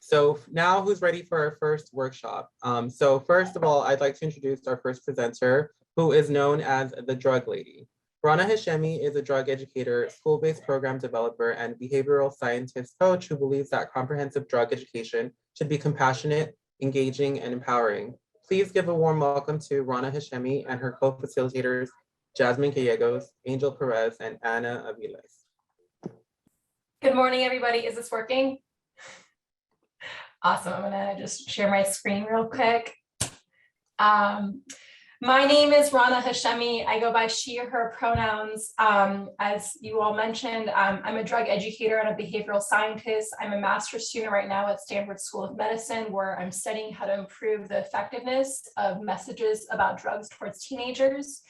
So now who's ready for our first workshop? So first of all, I'd like to introduce our first presenter, who is known as the Drug Lady. Rhana Hashemi is a drug educator, school-based program developer, and behavioral scientist coach who believes that comprehensive drug education should be compassionate, engaging, and empowering. Please give a warm welcome to Rhana Hashemi and her co-facilitators, Jasmine Gallegos, Angel Perez, and Ana Aviles. Good morning, everybody. Is this working? Awesome. I'm gonna just share my screen real quick. My name is Rhana Hashemi. I go by she or her pronouns. As you all mentioned, I'm a drug educator and a behavioral scientist. I'm a master's student right now at Stanford School of Medicine, where I'm studying how to improve the effectiveness of messages about drugs towards teenagers.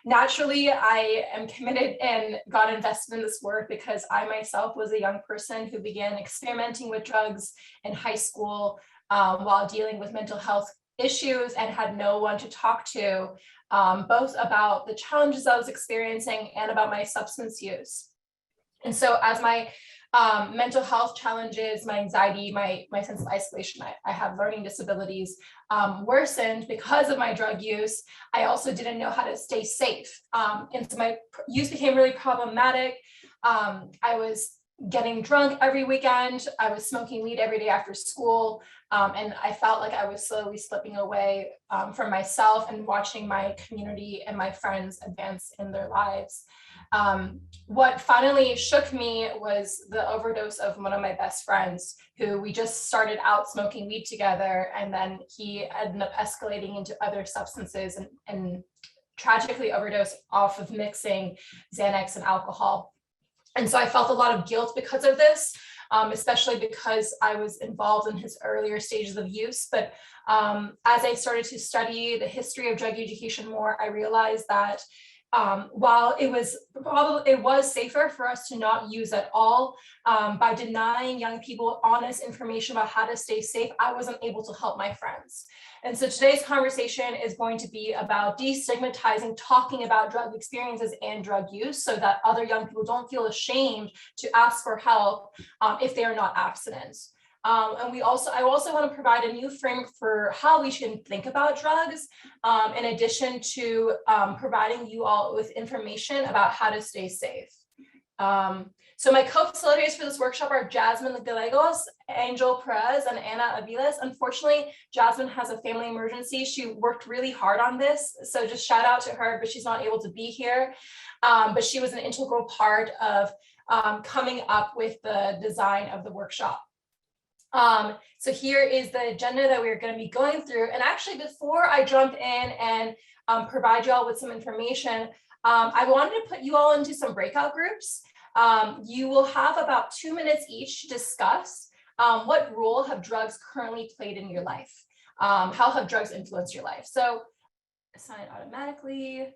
Naturally, I am committed and got invested in this work because I myself was a young person who began experimenting with drugs in high school while dealing with mental health issues and had no one to talk to, both about the challenges I was experiencing and about my substance use. And so as my mental health challenges, my anxiety, my sense of isolation, I have learning disabilities, worsened because of my drug use, I also didn't know how to stay safe. And so my use became really problematic. I was getting drunk every weekend. I was smoking weed every day after school. And I felt like I was slowly slipping away from myself and watching my community and my friends advance in their lives. What finally shook me was the overdose of one of my best friends, who we just started out smoking weed together, and then he ended up escalating into other substances and tragically overdosed off of mixing Xanax and alcohol. And so I felt a lot of guilt because of this, especially because I was involved in his earlier stages of use. But as I started to study the history of drug education more, I realized that while it was safer for us to not use at all, by denying young people honest information about how to stay safe, I wasn't able to help my friends. And so today's conversation is going to be about destigmatizing talking about drug experiences and drug use so that other young people don't feel ashamed to ask for help if they are not abstinent. And I also want to provide a new framework for how we should think about drugs, in addition to providing you all with information about how to stay safe. So my co-facilitators for this workshop are Jasmine Gallegos, Angel Perez, and Ana Aviles. Unfortunately, Jasmine has a family emergency. She worked really hard on this, so just shout out to her, but she's not able to be here. But she was an integral part of coming up with the design of the workshop. So here is the agenda that we're going to be going through. And actually, before I jump in and provide you all with some information, I wanted to put you all into some breakout groups. You will have about 2 minutes each to discuss what role have drugs currently played in your life? How have drugs influenced your life? So assign automatically.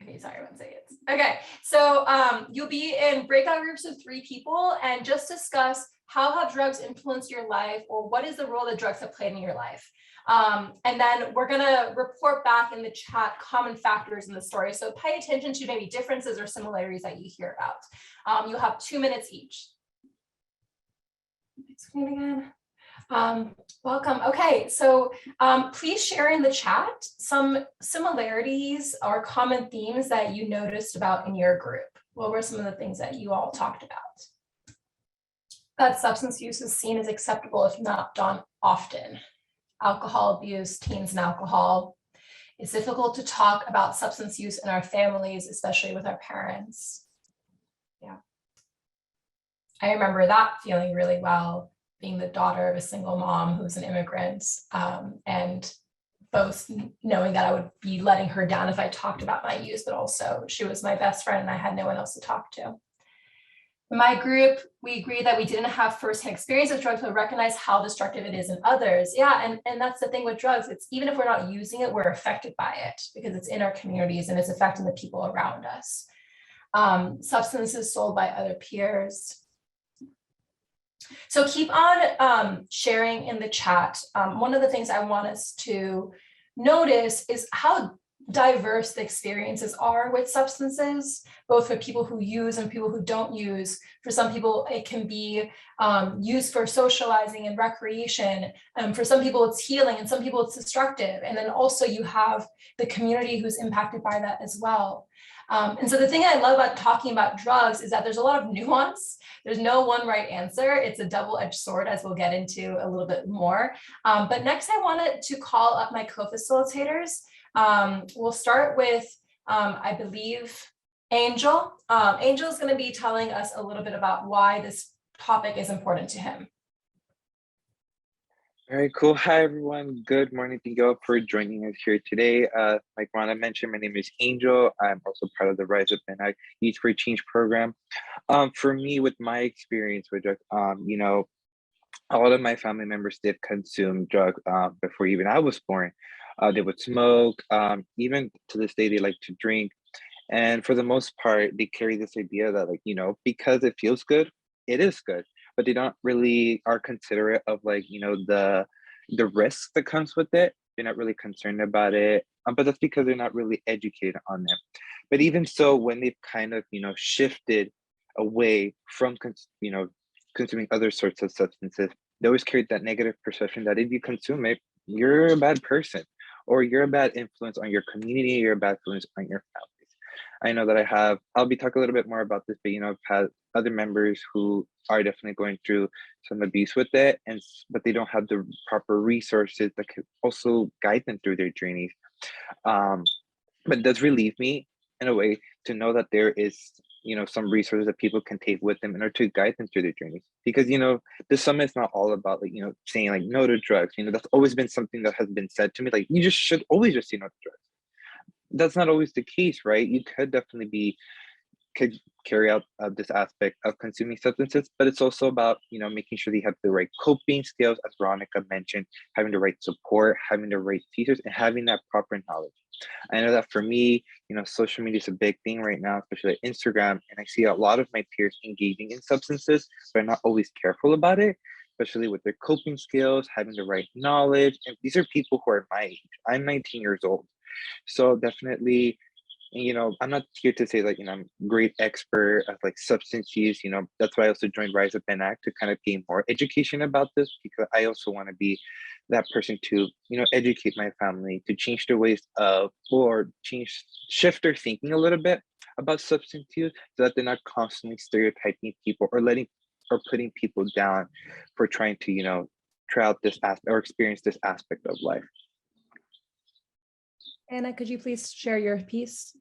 Okay, sorry, 1 second. Okay, so you'll be in breakout groups of 3 people and just discuss how have drugs influenced your life, or what is the role that drugs have played in your life? And then we're gonna report back in the chat common factors in the story. So pay attention to maybe differences or similarities that you hear about. You'll have 2 minutes each. Screen again. Welcome. Okay, so please share in the chat some similarities or common themes that you noticed about in your group. What were some of the things that you all talked about? That substance use is seen as acceptable if not done often. Alcohol abuse, teens and alcohol. It's difficult to talk about substance use in our families, especially with our parents. Yeah. I remember that feeling really well, being the daughter of a single mom who's an immigrant, and both knowing that I would be letting her down if I talked about my use, but also she was my best friend and I had no one else to talk to. In my group, we agreed that we didn't have firsthand experience with drugs, but recognize how destructive it is in others. Yeah, and that's the thing with drugs. It's even if we're not using it, we're affected by it because it's in our communities and it's affecting the people around us. Substances sold by other peers. So keep on sharing in the chat. One of the things I want us to notice is how diverse the experiences are with substances, both for people who use and people who don't use. For some people, it can be used for socializing and recreation. For some people, it's healing, and some people, it's destructive. And then also you have the community who's impacted by that as well. And so the thing I love about talking about drugs is that there's a lot of nuance. There's no one right answer. It's a double-edged sword, as we'll get into a little bit more. But next, I wanted to call up my co-facilitators. We'll start with, I believe, Angel. Angel is going to be telling us a little bit about why this topic is important to him. Very cool. Hi, everyone. Good morning. Thank you all for joining us here today. Like Rhana mentioned, my name is Angel. I'm also part of the Rise Up and Youth for Change program. For me, with my experience with drugs, you know, a lot of my family members did consume drugs before even I was born. They would smoke. Even to this day, they like to drink. And for the most part, they carry this idea that, like, you know, because it feels good, it is good. But they don't really are considerate of, like, you know, the risk that comes with it. They're not really concerned about it. But that's because they're not really educated on it. But even so, when they've kind of, you know, shifted away from, you know, consuming other sorts of substances, they always carried that negative perception that if you consume it, you're a bad person, or you're a bad influence on your community, you're a bad influence on your families. I know that I'll be talking a little bit more about this, but, you know, I've had other members who are definitely going through some abuse with it, but they don't have the proper resources that could also guide them through their journeys. But it does relieve me in a way to know that there is, you know, some resources that people can take with them in order to guide them through their journeys. Because, you know, the summit is not all about, like, you know, saying like no to drugs. You know, that's always been something that has been said to me, like, you just should always just say no to drugs. That's not always the case, right? You could carry out this aspect of consuming substances, but it's also about, you know, making sure that you have the right coping skills, as Veronica mentioned, having the right support, having the right teachers, and having that proper knowledge. I know that for me, you know, social media is a big thing right now, especially like Instagram, and I see a lot of my peers engaging in substances, but not always careful about it, especially with their coping skills, having the right knowledge. And these are people who are my age. I'm 19 years old. So definitely, you know, I'm not here to say, like, you know, I'm a great expert of like substance use. You know, that's why I also joined Rise Up and Act, to kind of gain more education about this, because I also want to be that person to, you know, educate my family, to change their ways of, or shift their thinking a little bit about substance use, so that they're not constantly stereotyping people or putting people down for trying to, you know, try out this aspect or experience this aspect of life. Anna, could you please share your piece?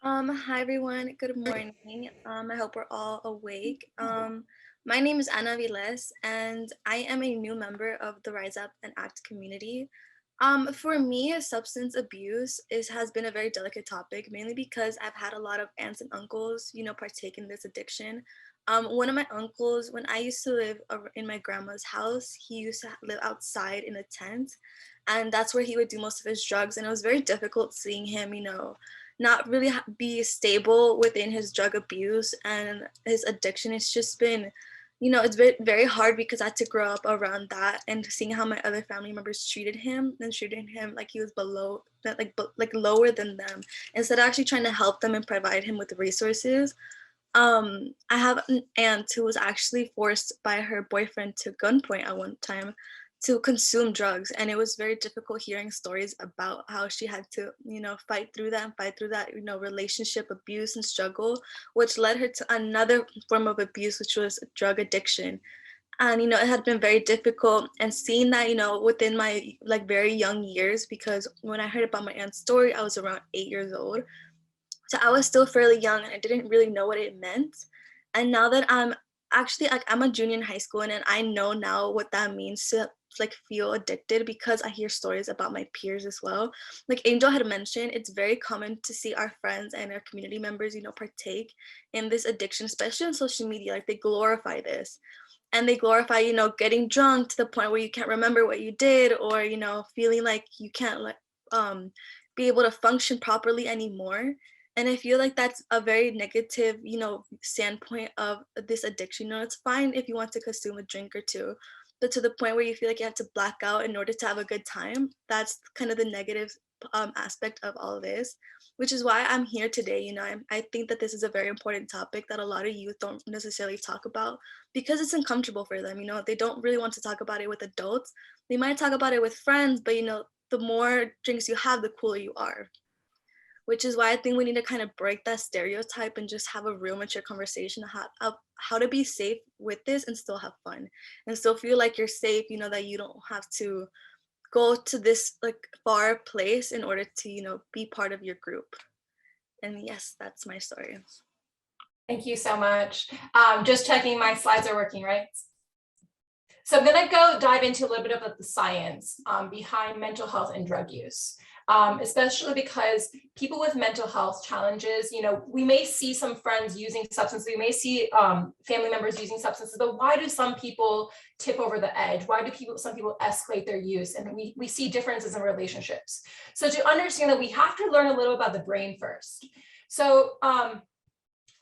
Hi everyone, good morning. I hope we're all awake. My name is Ana Viles, and I am a new member of the Rise Up and Act community. For me, substance abuse has been a very delicate topic, mainly because I've had a lot of aunts and uncles, you know, partake in this addiction. One of my uncles, when I used to live in my grandma's house, he used to live outside in a tent, and that's where he would do most of his drugs. And it was very difficult seeing him, you know, not really be stable within his drug abuse and his addiction. It's just been, you know, it's been very hard because I had to grow up around that, and seeing how my other family members treated him like he was below, like lower than them, instead of actually trying to help them and provide him with resources. I have an aunt who was actually forced by her boyfriend to gunpoint at one time to consume drugs, and it was very difficult hearing stories about how she had to, you know, fight through that, you know, relationship abuse and struggle, which led her to another form of abuse, which was drug addiction. And, you know, it had been very difficult, and seeing that, you know, within my like very young years, because when I heard about my aunt's story, I was around 8 years old. So I was still fairly young and I didn't really know what it meant. And now that I'm actually, like, I'm a junior in high school, and I know now what that means to like feel addicted, because I hear stories about my peers as well. Like Angel had mentioned, it's very common to see our friends and our community members, you know, partake in this addiction, especially on social media. Like they glorify this, and they glorify, you know, getting drunk to the point where you can't remember what you did, or, you know, feeling like you can't be able to function properly anymore. And I feel like that's a very negative, you know, standpoint of this addiction. You know, it's fine if you want to consume a drink or two, but to the point where you feel like you have to black out in order to have a good time, that's kind of the negative aspect of all of this, which is why I'm here today. You know, I think that this is a very important topic that a lot of youth don't necessarily talk about because it's uncomfortable for them. You know, they don't really want to talk about it with adults. They might talk about it with friends, but you know, the more drinks you have, the cooler you are. Which is why I think we need to kind of break that stereotype and just have a real mature conversation of how to be safe with this and still have fun and still feel like you're safe, you know, that you don't have to go to this like far place in order to, you know, be part of your group. And yes, that's my story. Thank you so much. Just checking my slides are working, right? So I'm gonna go dive into a little bit of the science behind mental health and drug use. Especially because people with mental health challenges, you know, we may see some friends using substances, we may see family members using substances, but why do some people tip over the edge? Why do some people escalate their use? And we see differences in relationships. So to understand that, we have to learn a little about the brain first. So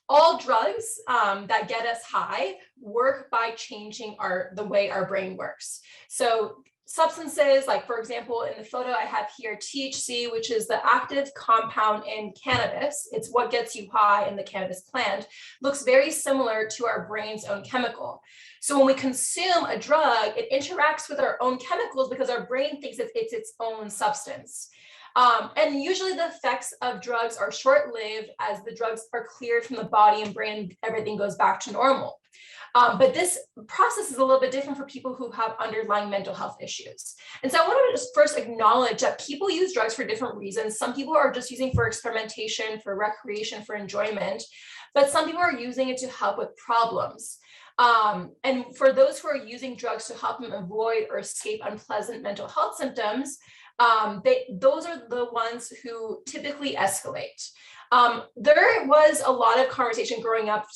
all drugs that get us high work by changing the way our brain works. So substances, like for example, in the photo I have here, THC, which is the active compound in cannabis, it's what gets you high in the cannabis plant, looks very similar to our brain's own chemical. So when we consume a drug, it interacts with our own chemicals because our brain thinks it's its own substance. And usually the effects of drugs are short-lived as the drugs are cleared from the body and brain, everything goes back to normal. But this process is a little bit different for people who have underlying mental health issues. And so I want to just first acknowledge that people use drugs for different reasons. Some people are just using for experimentation, for recreation, for enjoyment, but some people are using it to help with problems. And for those who are using drugs to help them avoid or escape unpleasant mental health symptoms, those are the ones who typically escalate. There was a lot of conversation growing up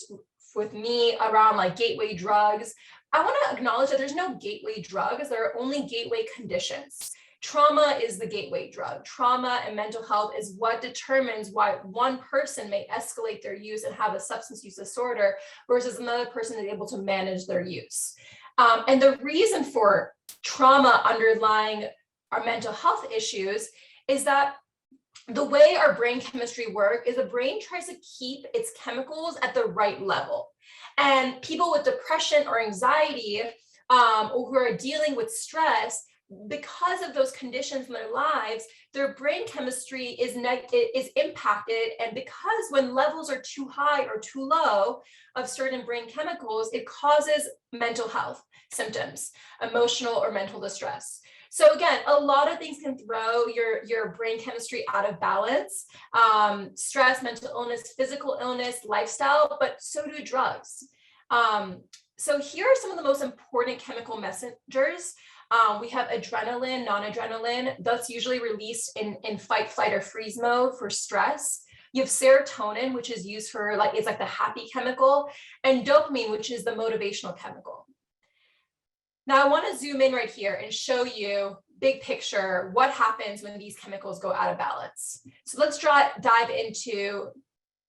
with me around like gateway drugs. I want to acknowledge that there's no gateway drugs, there are only gateway conditions. Trauma is the gateway drug. Trauma and mental health is what determines why one person may escalate their use and have a substance use disorder versus another person is able to manage their use. And the reason for trauma underlying our mental health issues is that the way our brain chemistry works is the brain tries to keep its chemicals at the right level. And people with depression or anxiety or who are dealing with stress, because of those conditions in their lives, their brain chemistry is impacted. And because when levels are too high or too low of certain brain chemicals, it causes mental health symptoms, emotional or mental distress. So again, a lot of things can throw your brain chemistry out of balance. Stress, mental illness, physical illness, lifestyle, but so do drugs. So here are some of the most important chemical messengers. We have adrenaline, non-adrenaline, that's usually released in fight, flight, or freeze mode for stress. You have serotonin, which is used for it's like the happy chemical, and dopamine, which is the motivational chemical. Now I want to zoom in right here and show you big picture what happens when these chemicals go out of balance. So let's dive into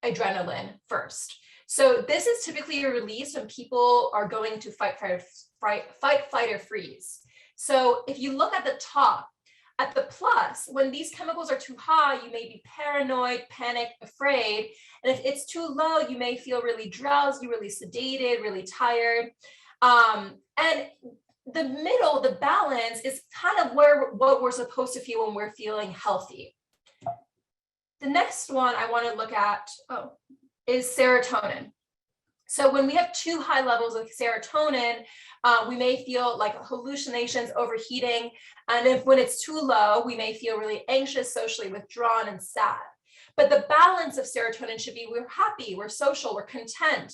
adrenaline first. So this is typically released when people are going to fight, flight, or freeze. So if you look at the top, at the plus, when these chemicals are too high, you may be paranoid, panicked, afraid. And if it's too low, you may feel really drowsy, really sedated, really tired. And the middle, the balance, is kind of what we're supposed to feel when we're feeling healthy. The next one I want to look at is serotonin. So when we have too high levels of serotonin, we may feel like hallucinations, overheating. And when it's too low, we may feel really anxious, socially withdrawn, and sad. But the balance of serotonin should be we're happy, we're social, we're content.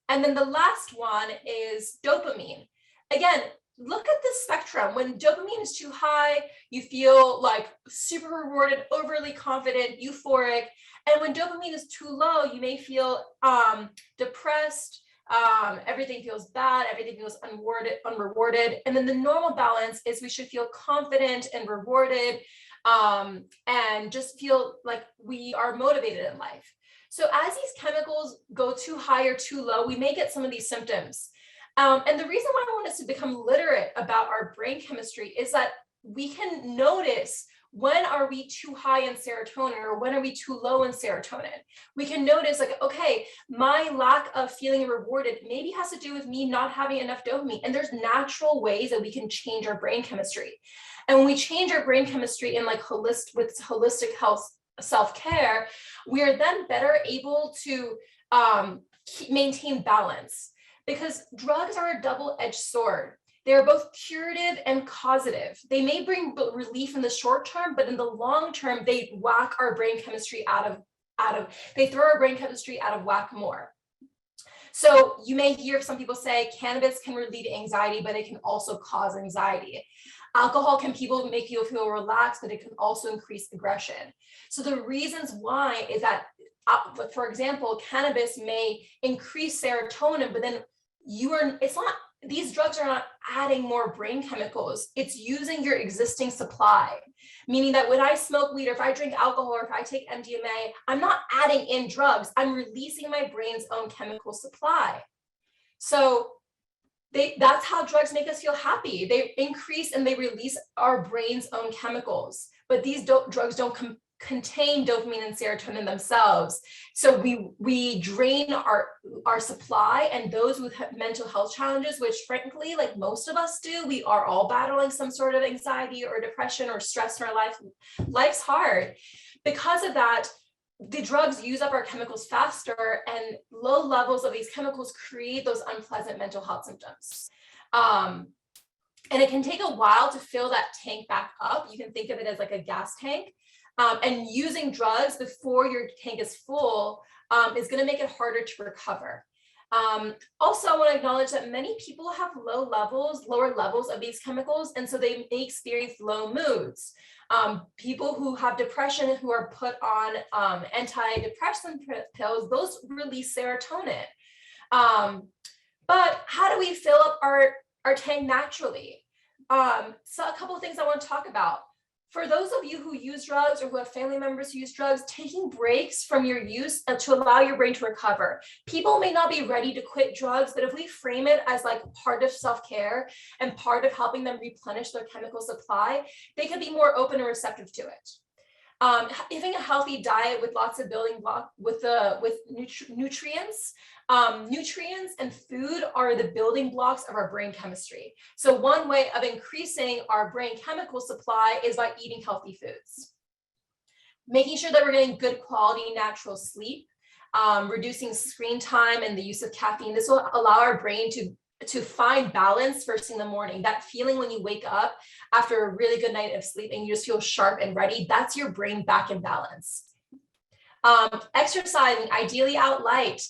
And then the last one is dopamine. Again, look at the spectrum. When dopamine is too high, you feel like super rewarded, overly confident, euphoric. And when dopamine is too low, you may feel depressed, everything feels bad, everything feels unrewarded. And then the normal balance is we should feel confident and rewarded and just feel like we are motivated in life. So as these chemicals go too high or too low, we may get some of these symptoms. And the reason why I want us to become literate about our brain chemistry is that we can notice when are we too high in serotonin, or when are we too low in serotonin? We can notice like, okay, my lack of feeling rewarded maybe has to do with me not having enough dopamine. And there's natural ways that we can change our brain chemistry. And when we change our brain chemistry in like holistic health self-care, we are then better able to maintain balance, because drugs are a double-edged sword. They're both curative and causative. They may bring relief in the short term, but in the long term, they whack our brain chemistry they throw our brain chemistry out of whack more. So you may hear some people say cannabis can relieve anxiety, but it can also cause anxiety. Alcohol can make people feel relaxed, but it can also increase aggression. So the reasons why is that, for example, cannabis may increase serotonin, but then these drugs are not adding more brain chemicals. It's using your existing supply, meaning that when I smoke weed, or if I drink alcohol, or if I take MDMA, I'm not adding in drugs. I'm releasing my brain's own chemical supply. So that's how drugs make us feel happy. They increase and they release our brain's own chemicals, but these drugs don't contain dopamine and serotonin themselves. So we drain our supply, and those with mental health challenges, which frankly, like most of us do, we are all battling some sort of anxiety or depression or stress in our life. Life's hard. Because of that, the drugs use up our chemicals faster, and low levels of these chemicals create those unpleasant mental health symptoms. And it can take a while to fill that tank back up. You can think of it as like a gas tank. And using drugs before your tank is full is going to make it harder to recover. Also, I want to acknowledge that many people have lower levels of these chemicals, and so they may experience low moods. People who have depression, who are put on antidepressant pills, those release serotonin. But how do we fill up our tank naturally? So a couple of things I want to talk about. For those of you who use drugs, or who have family members who use drugs, taking breaks from your use to allow your brain to recover. People may not be ready to quit drugs, but if we frame it as like part of self-care and part of helping them replenish their chemical supply, they can be more open and receptive to it. Having a healthy diet with lots of building blocks with nutrients. Nutrients and food are the building blocks of our brain chemistry. So one way of increasing our brain chemical supply is by eating healthy foods. Making sure that we're getting good quality natural sleep, reducing screen time and the use of caffeine. This will allow our brain to find balance first thing in the morning. That feeling when you wake up after a really good night of sleep and you just feel sharp and ready, that's your brain back in balance. Exercising, ideally out light.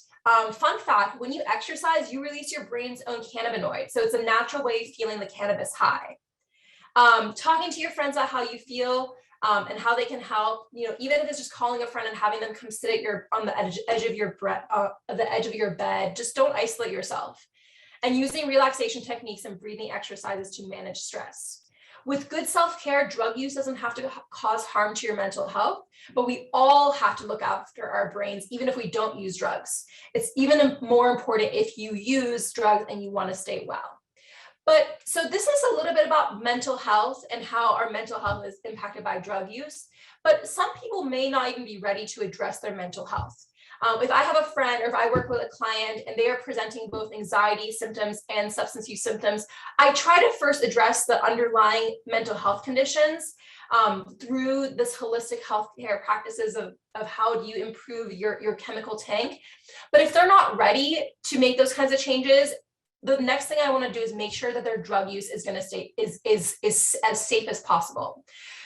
Fun fact, when you exercise, you release your brain's own cannabinoids. So it's a natural way of feeling the cannabis high. Talking to your friends about how you feel and how they can help, even if it's just calling a friend and having them come sit on the edge of your bed, just don't isolate yourself. And using relaxation techniques and breathing exercises to manage stress. With good self-care, drug use doesn't have to cause harm to your mental health, but we all have to look after our brains, even if we don't use drugs. It's even more important if you use drugs and you want to stay well. But so this is a little bit about mental health and how our mental health is impacted by drug use, but some people may not even be ready to address their mental health. If I have a friend, or if I work with a client and they are presenting both anxiety symptoms and substance use symptoms, I try to first address the underlying mental health conditions through this holistic healthcare practices of how do you improve your chemical tank. But if they're not ready to make those kinds of changes, the next thing I want to do is make sure that their drug use is going to stay is as safe as possible.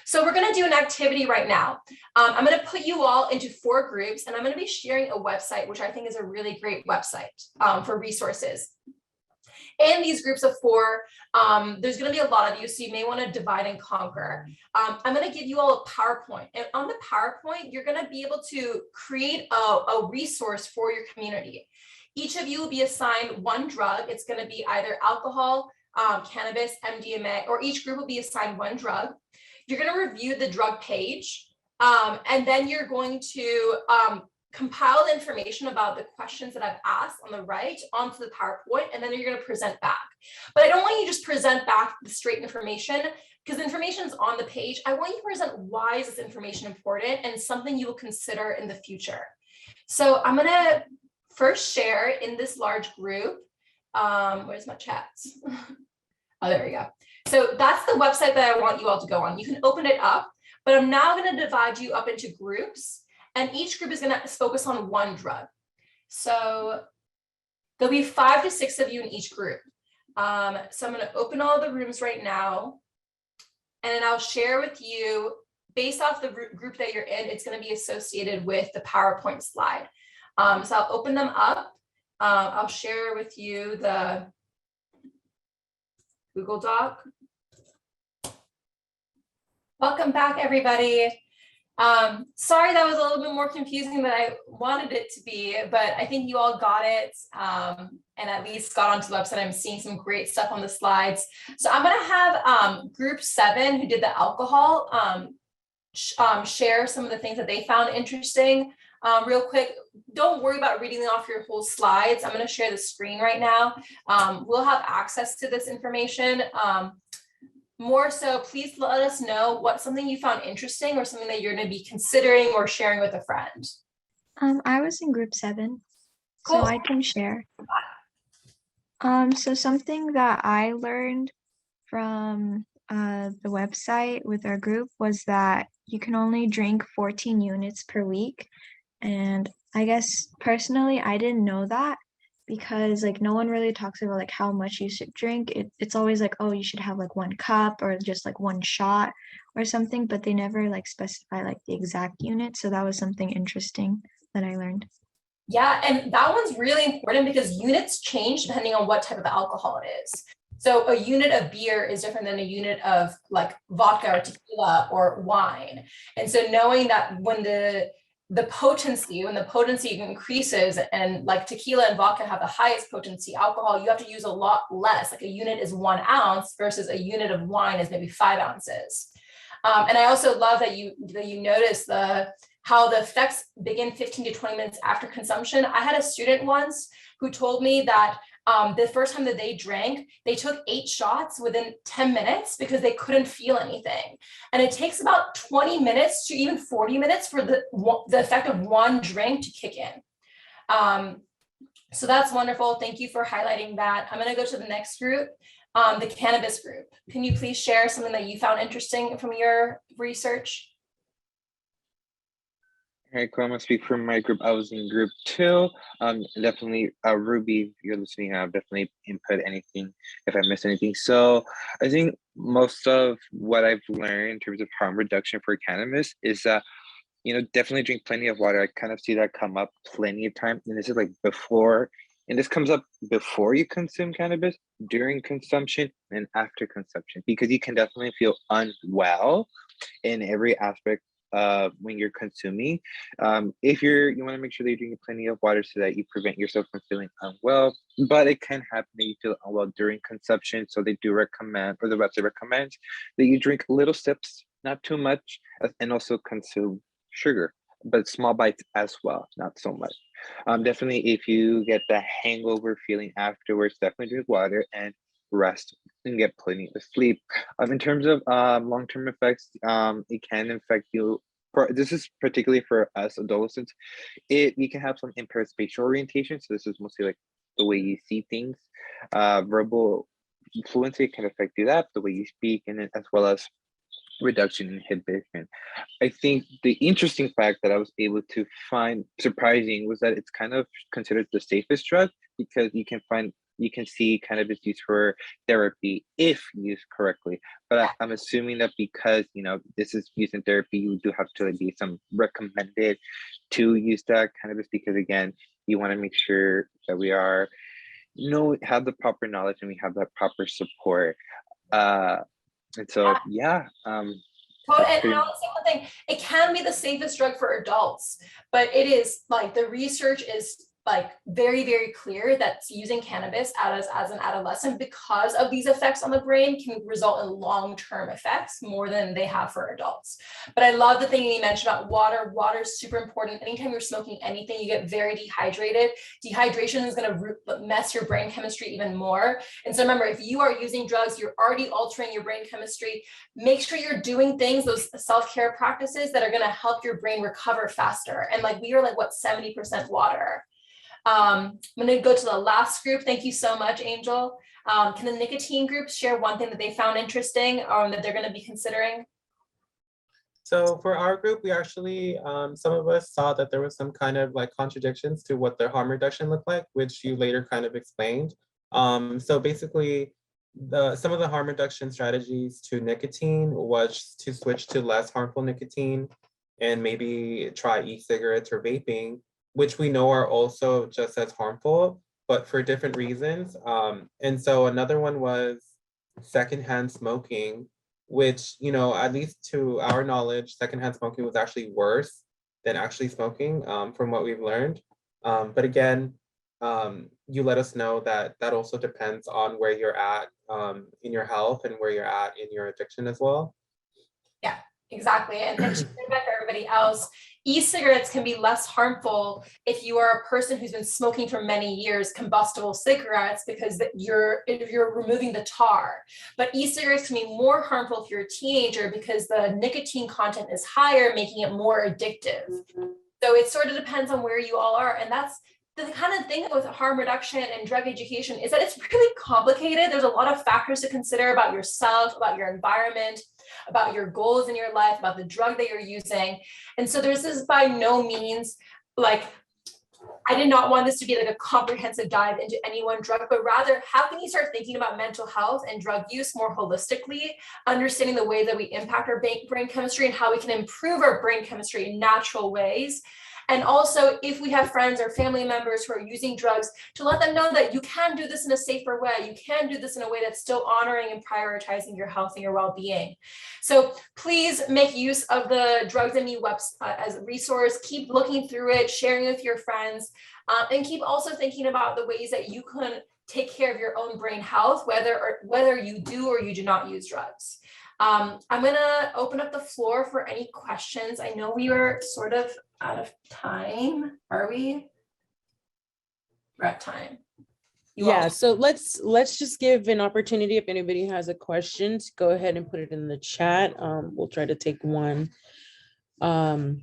So we're going to do an activity right now. I'm going to put you all into 4 groups, and I'm going to be sharing a website, which I think is a really great website for resources. In these groups of 4, there's going to be a lot of you, so you may want to divide and conquer. I'm going to give you all a PowerPoint, and on the PowerPoint, you're going to be able to create a resource for your community. Each of you will be assigned one drug. It's going to be either alcohol, cannabis, MDMA, or each group will be assigned one drug. You're going to review the drug page, and then you're going to compile the information about the questions that I've asked on the right onto the PowerPoint, and then you're going to present back. But I don't want you to just present back the straight information, because the information is on the page. I want you to present why is this information important and something you will consider in the future. So I'm going to first share in this large group. Where's my chats? Oh, there we go. So that's the website that I want you all to go on. You can open it up, but I'm now going to divide you up into groups, and each group is going to focus on one drug. So there'll be 5 to 6 of you in each group. So I'm going to open all the rooms right now, and then I'll share with you, based off the group that you're in, it's going to be associated with the PowerPoint slide. So I'll open them up. I'll share with you the Google Doc. Welcome back, everybody. Sorry that was a little bit more confusing than I wanted it to be, but I think you all got it, and at least got onto the website. I'm seeing some great stuff on the slides. So I'm gonna have group 7 who did the alcohol share some of the things that they found interesting. Real quick, don't worry about reading off your whole slides. I'm gonna share the screen right now. We'll have access to this information. More so, please let us know what's something you found interesting or something that you're going to be considering or sharing with a friend. I was in group 7, Cool. so I can share. So something that I learned from the website with our group was that you can only drink 14 units per week. And I guess personally, I didn't know that, because like no one really talks about like how much you should drink. It's always like, oh, you should have like 1 cup or just like 1 shot or something, but they never like specify like the exact unit. So that was something interesting that I learned. Yeah, and that one's really important because units change depending on what type of alcohol it is. So a unit of beer is different than a unit of like vodka or tequila or wine. And so knowing that when the potency increases, and like tequila and vodka have the highest potency alcohol, you have to use a lot less. Like a unit is 1 ounce versus a unit of wine is maybe 5 ounces. And I also love that you notice how the effects begin 15 to 20 minutes after consumption. I had a student once who told me that the first time that they drank, they took 8 shots within 10 minutes because they couldn't feel anything. And it takes about 20 minutes to even 40 minutes for the effect of 1 drink to kick in. So that's wonderful. Thank you for highlighting that. I'm going to go to the next group, the cannabis group. Can you please share something that you found interesting from your research? All right, cool. I'm gonna speak for my group. I was in group 2. Definitely, Ruby, if you're listening, I'll definitely input anything if I miss anything. So I think most of what I've learned in terms of harm reduction for cannabis is that, definitely drink plenty of water. I kind of see that come up plenty of times. And this is like before, and this comes up before you consume cannabis, during consumption, and after consumption, because you can definitely feel unwell in every aspect when you're consuming. If you want to make sure that you're drinking plenty of water so that you prevent yourself from feeling unwell, but it can happen that you feel unwell during consumption. So they do recommend, or the website recommends, that you drink little sips, not too much, and also consume sugar, but small bites as well, not so much. Definitely, if you get the hangover feeling afterwards, definitely drink water and rest and get plenty of sleep. In terms of long-term effects, it can affect you. This is particularly for us adolescents. You can have some impaired spatial orientation. So this is mostly like the way you see things. Verbal fluency can affect you, that the way you speak, and then as well as reduction in inhibition. I think the interesting fact that I was able to find surprising was that it's kind of considered the safest drug, because you can see cannabis used for therapy if used correctly. But I'm assuming that because, this is used in therapy, you do have to be some recommended to use that cannabis, because again, you want to make sure that we are, have the proper knowledge and we have that proper support. And so, yeah. And I'll say one thing, it can be the safest drug for adults, but it is like the research is like very, very clear that using cannabis as an adolescent because of these effects on the brain can result in long-term effects more than they have for adults. But I love the thing you mentioned about water. Water is super important. Anytime you're smoking anything, you get very dehydrated. Dehydration is going to mess your brain chemistry even more. And so remember, if you are using drugs, you're already altering your brain chemistry. Make sure you're doing things, those self-care practices that are going to help your brain recover faster. And like we are like, what, 70% water. I'm going to go to the last group. Thank you so much, Angel. Can the nicotine group share one thing that they found interesting that they're going to be considering? So for our group, we actually, some of us saw that there was some kind of like contradictions to what the harm reduction looked like, which you later kind of explained. So basically, some of the harm reduction strategies to nicotine was to switch to less harmful nicotine and maybe try e-cigarettes or vaping, which we know are also just as harmful, but for different reasons. And so another one was secondhand smoking, which, you know, at least to our knowledge, secondhand smoking was actually worse than actually smoking, from what we've learned. But again, you let us know that that also depends on where you're at in your health and where you're at in your addiction as well. Yeah, exactly. And to feedback for everybody else, e-cigarettes can be less harmful if you are a person who's been smoking for many years combustible cigarettes because you're removing the tar. But e-cigarettes can be more harmful if you're a teenager because the nicotine content is higher, making it more addictive. So it sort of depends on where you all are. And that's the kind of thing with harm reduction and drug education is that it's really complicated. There's a lot of factors to consider about yourself, about your environment, about your goals in your life, about the drug that you're using. And so this is by no means like, I did not want this to be like a comprehensive dive into any one drug, but rather how can you start thinking about mental health and drug use more holistically, understanding the way that we impact our brain chemistry and how we can improve our brain chemistry in natural ways. And also, if we have friends or family members who are using drugs, to let them know that you can do this in a safer way. You can do this in a way that's still honoring and prioritizing your health and your well-being. So please make use of the Drugs and Me website as a resource. Keep looking through it, sharing with your friends, and keep also thinking about the ways that you can take care of your own brain health, whether you do or you do not use drugs. I'm gonna open up the floor for any questions. I know we were sort of out of time. Are we? We're at time. So let's just give an opportunity if anybody has a question to go ahead and put it in the chat. We'll try to take one. And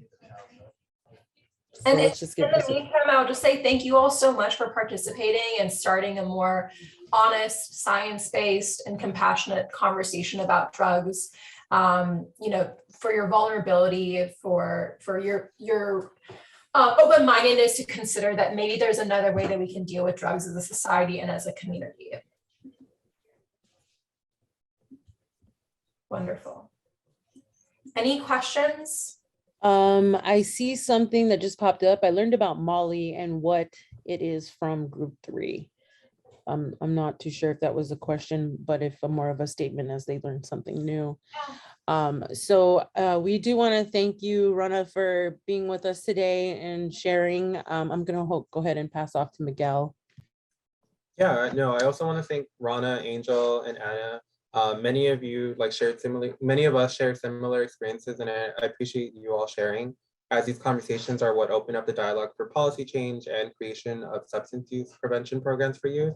in the meantime, I'll just say thank you all so much for participating and starting a more honest, science-based, and compassionate conversation about drugs. You know, for your vulnerability, for your open-mindedness to consider that maybe there's another way that we can deal with drugs as a society and as a community. Wonderful. Any questions? I see something that just popped up. I learned about Molly and what it is from group 3. I'm not too sure if that was a question, but if more of a statement as they learned something new. So we do want to thank you, Rhana, for being with us today and sharing. I'm going to go ahead and pass off to Miguel. Yeah, no, I also want to thank Rhana, Angel, and Anna. Many of you many of us share similar experiences, and I appreciate you all sharing, as these conversations are what open up the dialogue for policy change and creation of substance use prevention programs for youth.